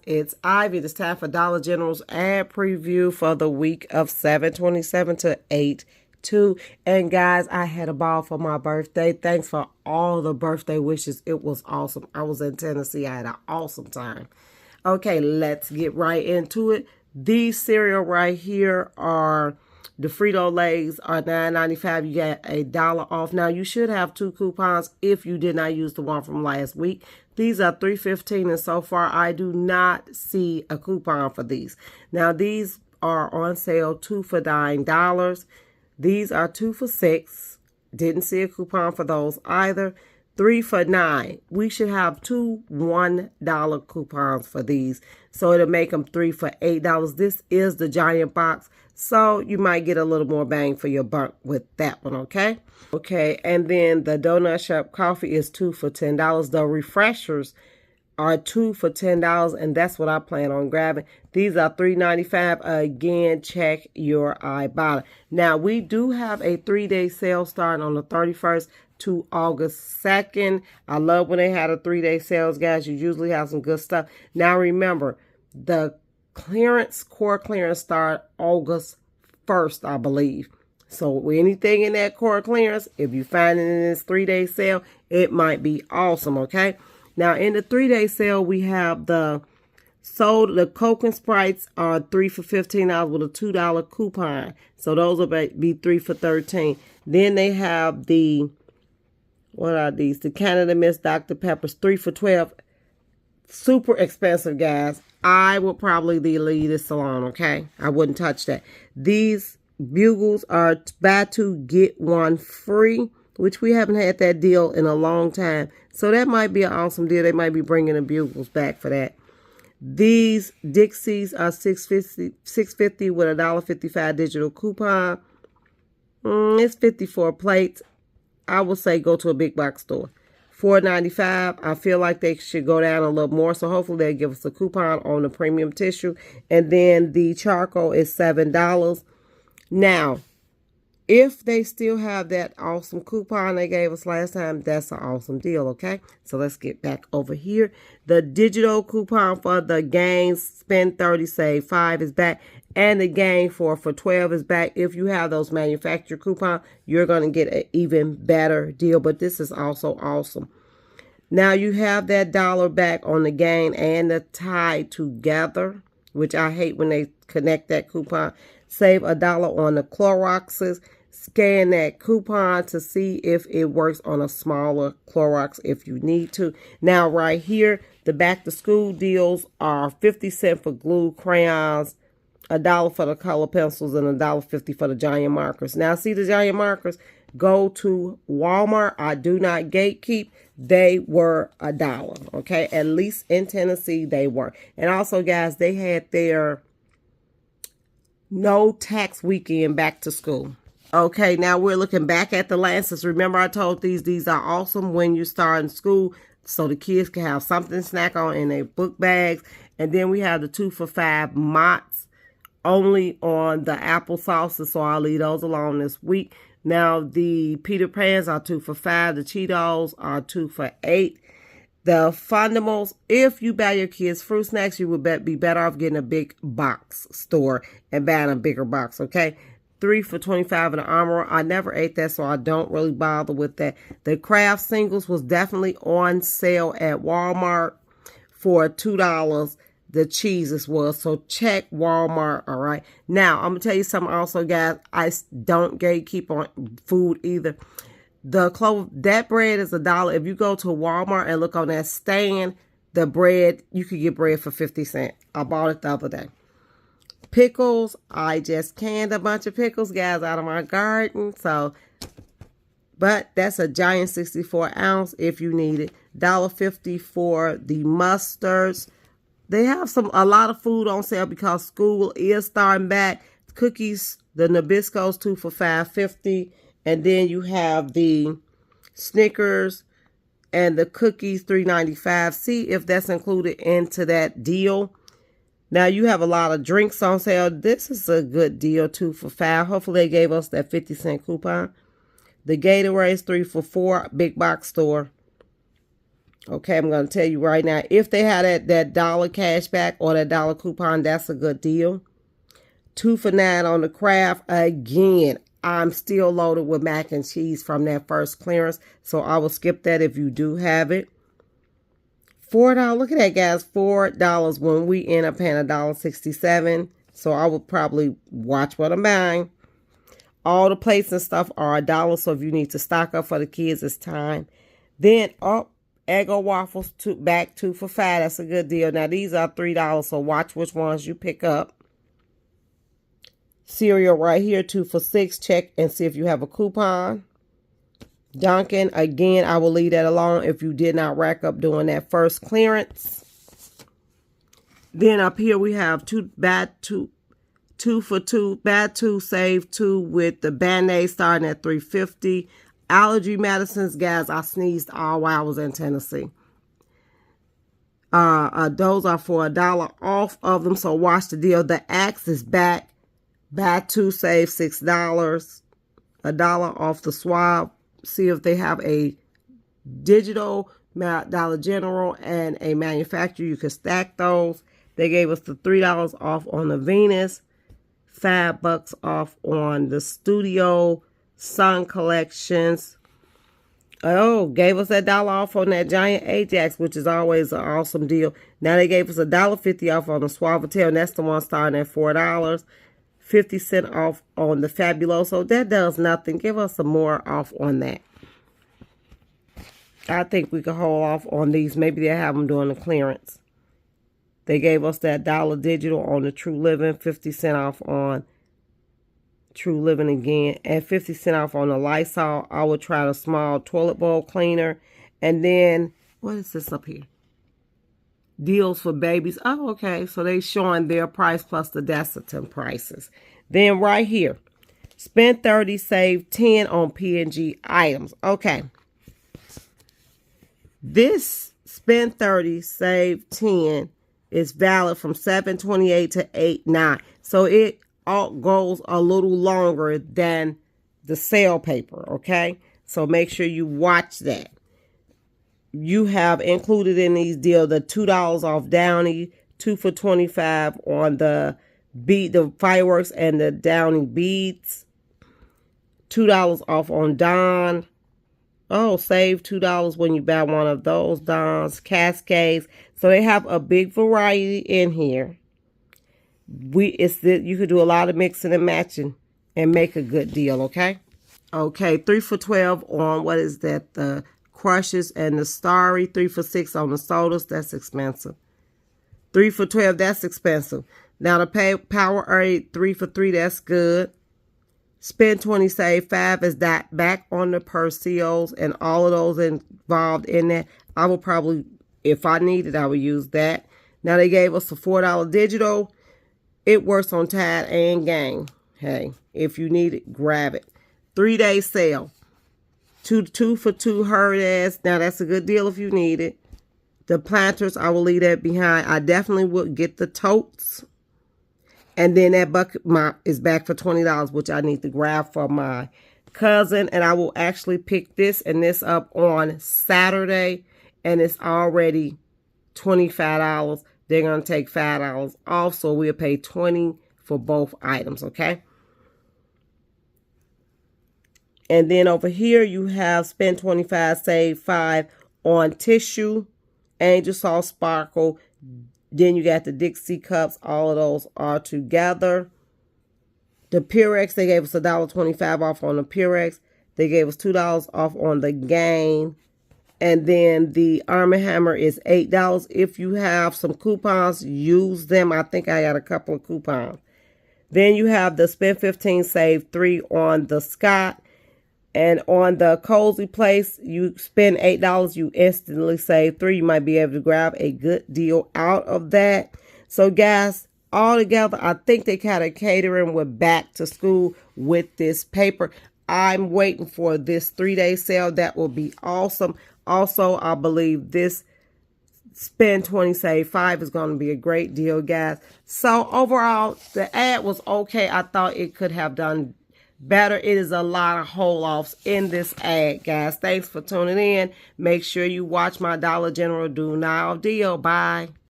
It's Ivy. It's time for Dollar General's ad preview for the week of 7/27 to 8/2. And guys, I had a ball for my birthday. Thanks for all the birthday wishes. It was awesome. I was in Tennessee. I had an awesome time. Okay, let's get right into it. These cereal right here are the Frito-Lays are $9.95. You get $1 off. Now, you should have 2 coupons if you did not use the one from last week. These are $3.15, and so far, I do not see a coupon for these. Now, these are on sale, 2 for $9. These are 2 for $6. Didn't see a coupon for those either. 3 for $9. We should have 2 $1 coupons for these. So it'll make them 3 for $8. This is the giant box. So you might get a little more bang for your buck with that one, okay? Okay, and then the Donut Shop coffee is 2 for $10. The refreshers are 2 for $10, and that's what I plan on grabbing. These are $3.95. Again, check your Ibotta. Now, we do have a 3-day sale starting on the 31st to August 2nd. I love when they had a 3-day sales, guys. You usually have some good stuff. Now, remember, the core clearance start August 1st, I believe. So anything in that core clearance, if you find it in this 3-day sale, it might be awesome, okay? Now, in the 3-day sale, we have the Coke and Sprites are 3 for $15 with a $2 coupon. So those will be 3 for $13. Then they have the, what are these? The Canada Mist Dr. Peppers, 3 for $12. Super expensive, guys. I would probably leave this alone, okay? I wouldn't touch that. These Bugles are buy 2, get 1 free, which we haven't had that deal in a long time. So that might be an awesome deal. They might be bringing the Bugles back for that. These Dixies are $6.50 with a $1.55 digital coupon. It's 54 plates. I would say go to a big box store. $4.95. I feel like they should go down a little more. So hopefully they'll give us a coupon on the premium tissue. And then the charcoal is $7. Now, if they still have that awesome coupon they gave us last time, that's an awesome deal, okay? So let's get back over here. The digital coupon for the gains, spend 30, save 5 is back. And the gain for $12 is back. If you have those manufacturer coupon, you're going to get an even better deal. But this is also awesome. Now you have that $1 back on the gain and the tie together, which I hate when they connect that coupon. Save $1 on the Cloroxes. Scan that coupon to see if it works on a smaller Clorox if you need to. Now right here, the back to school deals are 50 cents for glue, crayons, $1 for the color pencils, and $1.50 for the giant markers. Now see the giant markers? Go to Walmart. I do not gatekeep. They were $1. Okay, at least in Tennessee they were. And also, guys, they had their no tax weekend back to school. Okay, now we're looking back at the Lancers. Remember I told these are awesome when you start in school so the kids can have something to snack on in their book bags. And then we have the 2 for $5 Mott's only on the applesauces, so I'll leave those alone this week. Now the Peter Pans are 2 for $5. The Cheetos are 2 for $8. The Fundimals, if you buy your kids fruit snacks, you would be better off getting a big box store and buying a bigger box, okay? 3 for $25 in the Armor. I never ate that, so I don't really bother with that. The Kraft Singles was definitely on sale at Walmart for $2. The cheeses was, so check Walmart, all right? Now, I'm going to tell you something also, guys. I don't gatekeep on food either. That bread is $1. If you go to Walmart and look on that stand, the bread, you could get bread for 50 cents. I bought it the other day. Pickles, I just canned a bunch of pickles, guys, out of my garden. But that's a giant 64 ounce if you need it. $1.50 for the mustards. They have a lot of food on sale because school is starting back. Cookies, the Nabisco's 2 for $5.50. And then you have the Snickers and the cookies, $3.95. See if that's included into that deal. Now you have a lot of drinks on sale. This is a good deal, 2 for $5. Hopefully they gave us that 50-cent coupon. The Gatorade 3 for $4, big box store. Okay, I'm going to tell you right now, if they had that dollar cash back or that dollar coupon, that's a good deal. 2 for $9 on the craft. Again, I'm still loaded with mac and cheese from that first clearance, so I will skip that if you do have it. $4. Look at that, guys. $4 when we end up paying $1.67. So I will probably watch what I'm buying. All the plates and stuff are $1. So if you need to stock up for the kids, it's time. Then Eggo waffles, back 2 for $5. That's a good deal. Now these are $3. So watch which ones you pick up. Cereal right here, 2 for $6. Check and see if you have a coupon. Dunkin', again, I will leave that alone if you did not rack up doing that first clearance. Then up here we have 2 for $2, bad 2, save 2 with the Band-Aid starting at $3.50. Allergy medicines, guys, I sneezed all while I was in Tennessee. Those are for $1 off of them, so watch the deal. The Axe is back. Bad 2, save $6. $1 off the swab. See if they have a digital Dollar General and a manufacturer. You can stack those. They gave us the $3 off on the Venus, $5 off on the Studio Sun collections. Oh, gave us that $1 off on that Giant Ajax, which is always an awesome deal. Now they gave us $1.50 off on the Suavitel, and that's the one starting at $4. 50 cents off on the Fabuloso. That does nothing. Give us some more off on that. I think we could hold off on these. Maybe they'll have them doing the clearance. They gave us that $1 digital on the True Living. 50 cents off on True Living again. And 50 cents off on the Lysol. I will try the small toilet bowl cleaner. And then, what is this up here? Deals for babies. Oh, okay. So they showing their price plus the Desitin prices. Then right here, spend 30, save 10 on P&G items. Okay. This spend 30, save 10 is valid from 7/28 to 8/9. So it all goes a little longer than the sale paper. Okay. So make sure you watch that. You have included in these deals the $2 off Downy, 2 for $25 on the fireworks and the Downy beads, $2 off on Dawn. Oh, save $2 when you buy one of those Dawns, Cascades. So they have a big variety in here. You could do a lot of mixing and matching and make a good deal. Okay. Okay, 3 for $12 on what is that? The Crushes and the Starry. 3 for $6 on the sodas. That's expensive. 3 for $12. That's expensive. Now the Powerade 3 for $3. That's good. Spend 20, save 5 is that back on the Perseals and all of those involved in that. I will probably, if I need it, I will use that. Now they gave us a $4 digital. It works on Tide and Gang. Hey, if you need it, grab it. 3-day sale. 2 for $2 Herd-Ass. Now, that's a good deal if you need it. The planters, I will leave that behind. I definitely would get the totes. And then that bucket mop is back for $20, which I need to grab for my cousin. And I will actually pick this and this up on Saturday. And it's already $25. They're going to take $5 off. So we'll pay $20 for both items, okay? And then over here, you have spend 25, save 5 on tissue, Angel Salt Sparkle. Then you got the Dixie cups. All of those are together. The Purex, they gave us $1.25 off on the Purex. They gave us $2 off on the Gain. And then the Arm & Hammer is $8. If you have some coupons, use them. I think I got a couple of coupons. Then you have the spend 15, save 3 on the Scott. And on the Cozy Place, you spend $8, you instantly save 3. You might be able to grab a good deal out of that. So, guys, all together, I think they kind of catering with back to school with this paper. I'm waiting for this 3-day sale. That will be awesome. Also, I believe this spend 20, save 5 is going to be a great deal, guys. So, overall, the ad was okay. I thought it could have done better. It is a lot of whole offs in this ad, guys. Thanks for tuning in. Make sure you watch my Dollar General Do Now deal. Bye.